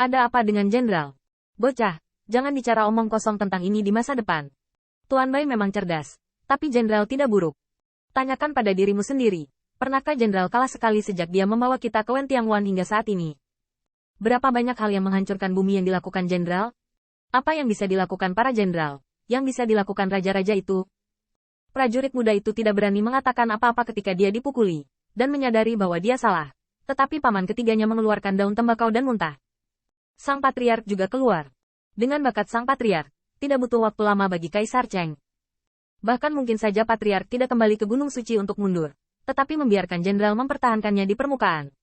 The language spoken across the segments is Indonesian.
Ada apa dengan jenderal? Bocah, jangan bicara omong kosong tentang ini di masa depan. Tuan Bai memang cerdas, tapi jenderal tidak buruk. Tanyakan pada dirimu sendiri, pernahkah jenderal kalah sekali sejak dia membawa kita ke Wen Tiangwan hingga saat ini? Berapa banyak hal yang menghancurkan bumi yang dilakukan jenderal? Apa yang bisa dilakukan para jenderal? Yang bisa dilakukan raja-raja itu? Prajurit muda itu tidak berani mengatakan apa-apa ketika dia dipukuli, dan menyadari bahwa dia salah. Tetapi paman ketiganya mengeluarkan daun tembakau dan muntah. Sang patriark juga keluar. Dengan bakat sang patriark, tidak butuh waktu lama bagi Kaisar Cheng. Bahkan mungkin saja patriark tidak kembali ke Gunung Suci untuk mundur, tetapi membiarkan jenderal mempertahankannya di permukaan.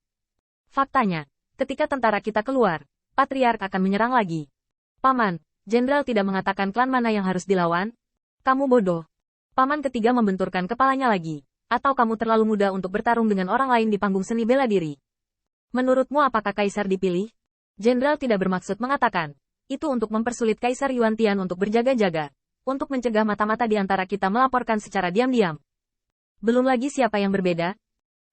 Faktanya, ketika tentara kita keluar, patriark akan menyerang lagi. Paman, jenderal tidak mengatakan klan mana yang harus dilawan? Kamu bodoh. Paman ketiga membenturkan kepalanya lagi. Atau kamu terlalu muda untuk bertarung dengan orang lain di panggung seni bela diri? Menurutmu apakah Kaisar dipilih? Jenderal tidak bermaksud mengatakan, itu untuk mempersulit Kaisar Yuan Tian untuk berjaga-jaga, untuk mencegah mata-mata di antara kita melaporkan secara diam-diam. Belum lagi siapa yang berbeda?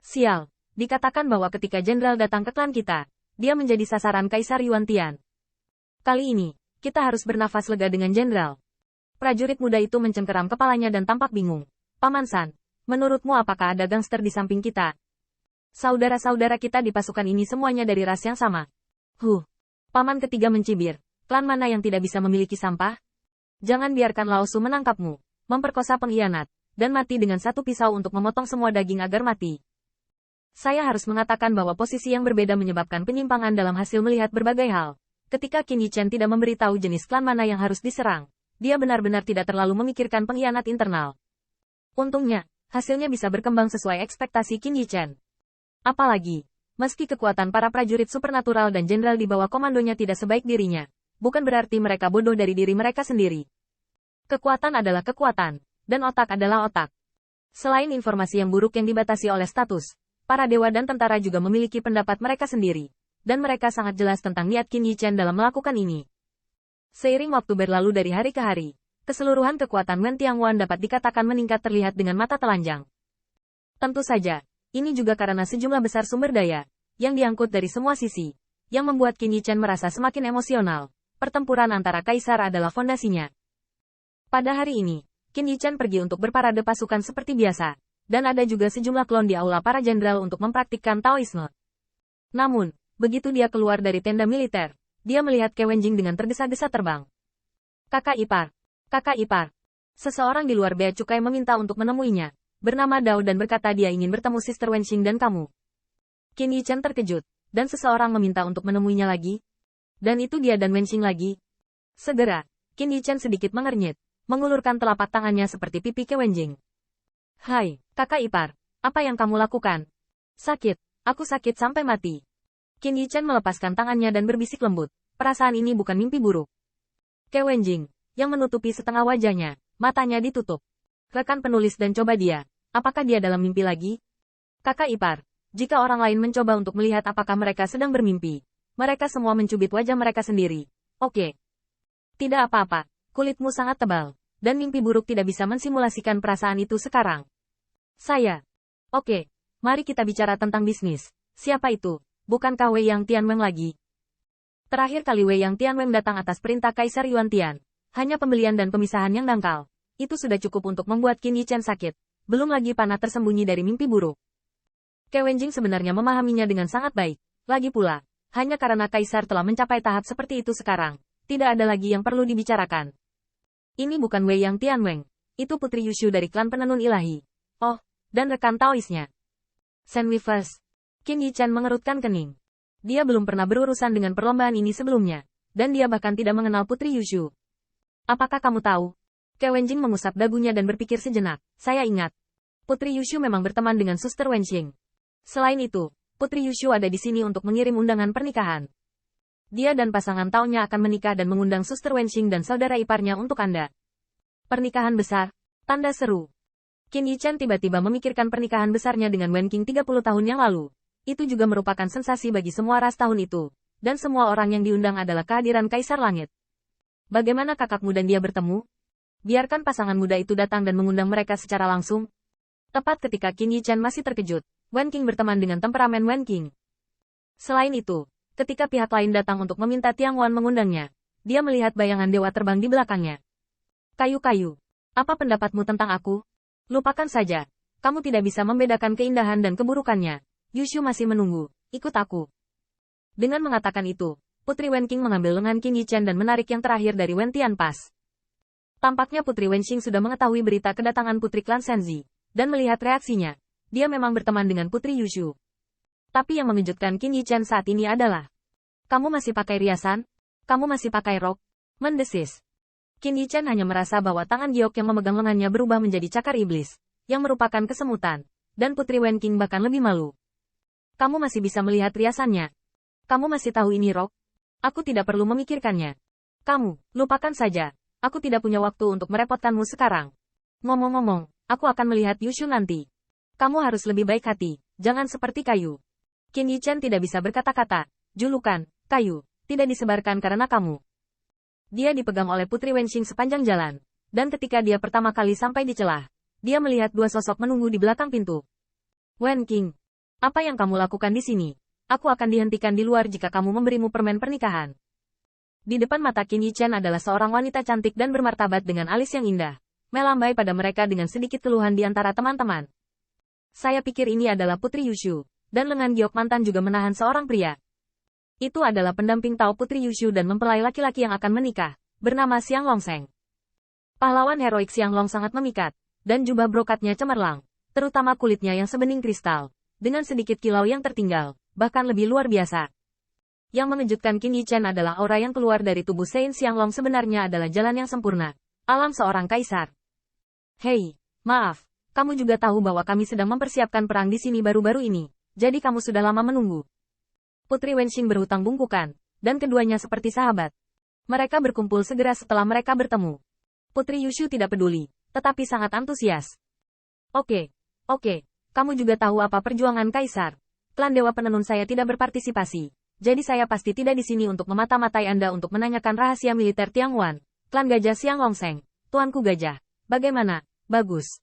Sial, dikatakan bahwa ketika jenderal datang ke klan kita, dia menjadi sasaran Kaisar Yuan Tian. Kali ini, kita harus bernafas lega dengan jenderal. Prajurit muda itu mencengkeram kepalanya dan tampak bingung. Paman San, menurutmu apakah ada gangster di samping kita? Saudara-saudara kita di pasukan ini semuanya dari ras yang sama. Paman ketiga mencibir. Klan mana yang tidak bisa memiliki sampah? Jangan biarkan Lao Su menangkapmu, memperkosa pengkhianat, dan mati dengan satu pisau untuk memotong semua daging agar mati. Saya harus mengatakan bahwa posisi yang berbeda menyebabkan penyimpangan dalam hasil melihat berbagai hal. Ketika Qin Yichen tidak memberitahu jenis klan mana yang harus diserang, dia benar-benar tidak terlalu memikirkan pengkhianat internal. Untungnya, hasilnya bisa berkembang sesuai ekspektasi Qin Yichen. Apalagi, meski kekuatan para prajurit supernatural dan jenderal di bawah komandonya tidak sebaik dirinya, bukan berarti mereka bodoh dari diri mereka sendiri. Kekuatan adalah kekuatan, dan otak adalah otak. Selain informasi yang buruk yang dibatasi oleh status, para dewa dan tentara juga memiliki pendapat mereka sendiri, dan mereka sangat jelas tentang niat Qin Yichen dalam melakukan ini. Seiring waktu berlalu dari hari ke hari, keseluruhan kekuatan Wen Tiangwan dapat dikatakan meningkat terlihat dengan mata telanjang. Tentu saja, ini juga karena sejumlah besar sumber daya, yang diangkut dari semua sisi, yang membuat Qin Yichen merasa semakin emosional. Pertempuran antara kaisar adalah fondasinya. Pada hari ini, Qin Yichen pergi untuk berparade pasukan seperti biasa, dan ada juga sejumlah klon di aula para jenderal untuk mempraktikkan Taoisme. Namun, begitu dia keluar dari tenda militer, dia melihat Ke Wenjing dengan tergesa-gesa terbang. Kakak ipar, kakak ipar. Seseorang di luar bea cukai meminta untuk menemuinya, bernama Dao dan berkata dia ingin bertemu Sister Wenxing dan kamu. Qin Yichen terkejut, dan seseorang meminta untuk menemuinya lagi. Dan itu dia dan Wenxing lagi. Segera, Qin Yichen sedikit mengernyit, mengulurkan telapak tangannya seperti pipi Ke Wenjing. Hai, kakak ipar, apa yang kamu lakukan? Sakit, aku sakit sampai mati. Qin Yichen melepaskan tangannya dan berbisik lembut, perasaan ini bukan mimpi buruk. Ke Wenjing, yang menutupi setengah wajahnya, matanya ditutup. Rekan penulis dan coba dia, apakah dia dalam mimpi lagi? Kakak ipar, jika orang lain mencoba untuk melihat apakah mereka sedang bermimpi, mereka semua mencubit wajah mereka sendiri. Oke. Tidak apa-apa, kulitmu sangat tebal, dan mimpi buruk tidak bisa mensimulasikan perasaan itu sekarang. Saya. Oke, mari kita bicara tentang bisnis. Siapa itu? Bukankah Wei Yang Tianweng lagi? Terakhir kali Wei Yang Tianweng datang atas perintah Kaisar Yuan Tian, hanya pembelian dan pemisahan yang dangkal. Itu sudah cukup untuk membuat Qin Yichen sakit, belum lagi panah tersembunyi dari mimpi buruk. Ke Wenjing sebenarnya memahaminya dengan sangat baik, lagi pula, hanya karena Kaisar telah mencapai tahap seperti itu sekarang, tidak ada lagi yang perlu dibicarakan. Ini bukan Wei Yang Tianweng, itu Putri Yushu dari klan penenun ilahi. Oh, dan rekan Taoisnya. Shen Weavers. Qin Yichen mengerutkan kening. Dia belum pernah berurusan dengan perlombaan ini sebelumnya, dan dia bahkan tidak mengenal Putri Yushu. Apakah kamu tahu? Ke Wenjing mengusap dagunya dan berpikir sejenak. Saya ingat. Putri Yushu memang berteman dengan Suster Wenxing. Selain itu, Putri Yushu ada di sini untuk mengirim undangan pernikahan. Dia dan pasangan Tao-nya akan menikah dan mengundang Suster Wenxing dan saudara iparnya untuk Anda. Pernikahan besar? Tanda seru. Qin Yichen tiba-tiba memikirkan pernikahan besarnya dengan Wen Qing 30 tahun yang lalu. Itu juga merupakan sensasi bagi semua ras tahun itu. Dan semua orang yang diundang adalah kehadiran Kaisar Langit. Bagaimana kakakmu dan dia bertemu? Biarkan pasangan muda itu datang dan mengundang mereka secara langsung. Tepat ketika Qin Yichen masih terkejut, Wen Qing berteman dengan temperamen Wen Qing. Selain itu, Ketika pihak lain datang untuk meminta Tiangwan mengundangnya, dia melihat bayangan dewa terbang di belakangnya. Kayu-kayu. Apa pendapatmu tentang aku? Lupakan saja. Kamu tidak bisa membedakan keindahan dan keburukannya. Yushu masih menunggu. Ikut aku. Dengan mengatakan itu, Putri Wenqing mengambil lengan Qin Yichen dan menarik yang terakhir dari Wen Tianpas. Tampaknya Putri Wenqing sudah mengetahui berita kedatangan Putri Klan Senzi, dan melihat reaksinya. Dia memang berteman dengan Putri Yushu. Tapi yang mengejutkan Qin Yichen saat ini adalah, kamu masih pakai riasan? Kamu masih pakai rok? Mendesis. Qin Yichen hanya merasa bahwa tangan giok yang memegang lengannya berubah menjadi cakar iblis, yang merupakan kesemutan, dan Putri Wenqing bahkan lebih malu. Kamu masih bisa melihat riasannya. Kamu masih tahu ini rok? Aku tidak perlu memikirkannya. Kamu, lupakan saja. Aku tidak punya waktu untuk merepotkanmu sekarang. Ngomong-ngomong, aku akan melihat Yushu nanti. Kamu harus lebih baik hati, jangan seperti kayu. Qin Yichen tidak bisa berkata-kata. Julukan, kayu, tidak disebarkan karena kamu. Dia dipegang oleh Putri Wenqing sepanjang jalan. Dan ketika dia pertama kali sampai di celah, dia melihat dua sosok menunggu di belakang pintu. Wenqing, apa yang kamu lakukan di sini? Aku akan dihentikan di luar jika kamu memberimu permen pernikahan. Di depan mata Qin Yichen adalah seorang wanita cantik dan bermartabat dengan alis yang indah. Melambai pada mereka dengan sedikit keluhan di antara teman-teman. Saya pikir ini adalah Putri Yushu. Dan lengan giok mantan juga menahan seorang pria. Itu adalah pendamping Tao Putri Yushu dan mempelai laki-laki yang akan menikah, bernama Xiang Longseng. Pahlawan heroik Xiang Long sangat memikat, dan jubah brokatnya cemerlang, terutama kulitnya yang sebening kristal, dengan sedikit kilau yang tertinggal, bahkan lebih luar biasa. Yang mengejutkan Qin Yichen adalah aura yang keluar dari tubuh Sein Xiang Long sebenarnya adalah jalan yang sempurna, alam seorang kaisar. Hei, maaf, kamu juga tahu bahwa kami sedang mempersiapkan perang di sini baru-baru ini. Jadi kamu sudah lama menunggu. Putri Wenqing berhutang bungkukan, dan keduanya seperti sahabat. Mereka berkumpul segera setelah mereka bertemu. Putri Yushu tidak peduli, tetapi sangat antusias. Oke, kamu juga tahu apa perjuangan kaisar. Klan Dewa Penenun saya tidak berpartisipasi. Jadi saya pasti tidak di sini untuk memata-matai Anda untuk menanyakan rahasia militer Tiangwan. Klan Gajah Xiang Longseng, Tuanku Gajah. Bagaimana? Bagus.